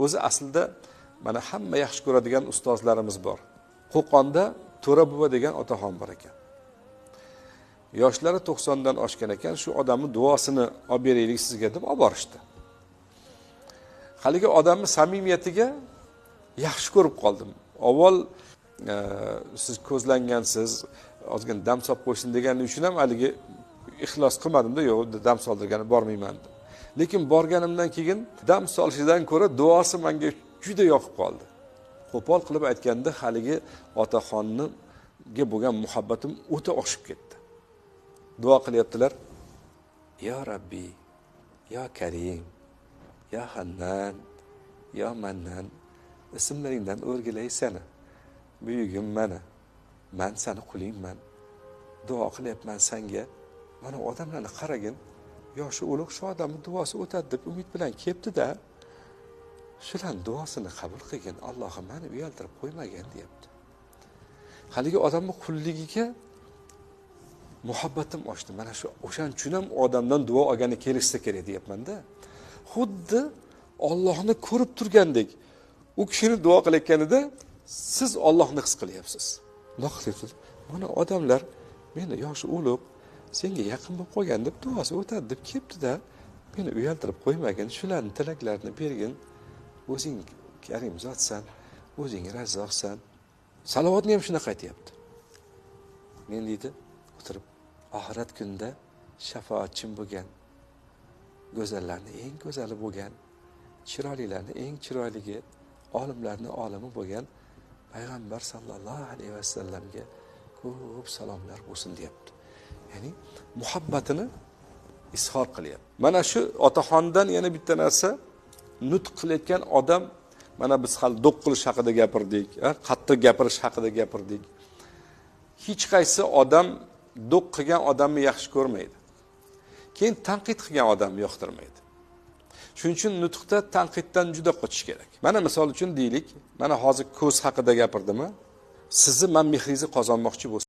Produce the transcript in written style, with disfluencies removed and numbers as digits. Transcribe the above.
o'zi aslida mana hamma yaxshi ko'radigan ustozlarimiz bor. Qo'qonda To'ra buva degan otaxon bor ekan. Yoshlari 90 dan oshgan ekan, shu odamning duosini olib beraylik sizga deb olib borishdi. Haligi odamning samimiyatiga yaxshi ko'rib qoldim. Avval siz ko'zlangansiz, ozgina dam solib qo'ysin deganim uchun ham haligi ixlos qilmadim-da, yo'q, dam soldirgani bormayman deb. Lekin borganimdan keyin dam solishidan ko'ra duosi menga juda yoqib qoldi. Qo'pol qilib aytganda, haligi otaxonga bo'lgan muhabbatim o'ta oshib ketdi. Duo qilyaptilar. Ya Rabbi, ya Karim, ya Hannan, ya Mannan, ismlaringdan o'rgilay seni. Buyugim mana. Men seni qulingman. Duo qilyapman senga. Mana odamlarni qaragin. Yoshi ulug' shu odamning duosi o'tadi deb umid bilan kelibdi-da. Shularning duosini qabul qilgin. Allohim meni uyaltirib qo'ymagin, deyapti. Haligi odamning qulligiga muhabbatim oshdi. Mana shu o'shan uchun ham odamdan duo olgani kelishsa kerak deyapman-da. Xuddi Allohni ko'rib turgandek, u kishini duo qilayotganida siz Allohni his qilyapsiz. Nima qilyapsiz? Mana odamlar meni yoshi ulug', senga yaqin bo'lib qolgan deb duosi o'tadi deb kelibdi-da, meni uyaltirib qo'ymagin, shularning tilaklarini bergin. O'zing karim zotsan, o'zing razzoqsan. Salovatni ham shunaqa aytayapti. Men deydi, o'tirib oxirat kunida shafoatchim bo'lgan, go'zallarning eng go'zali bo'lgan, chiroylilarning eng chiroyligi, olimlarning olimi bo'lgan payg'ambar sallallohu alayhi vasallamga ko'p salomlar bo'lsin deyapti. Ya'ni muhabbatini izhor qilyapti. Mana shu otaxondan yana bitta narsa, nutq qilayotgan odam, mana biz hali do'q qilish haqida gapirdik, qattiq gapirish haqida gapirdik. Hech qaysi odam do'q qilgan odamni yaxshi ko'rmaydi. Keyin tanqid qilgan odamni yoqtirmaydi. Shuning uchun nutqda tanqiddan juda qochish kerak. Mana misol uchun deylik, mana hozir ko'z haqida gapirdimmi? Sizni men mehringizni qozonmoqchi bo'lsam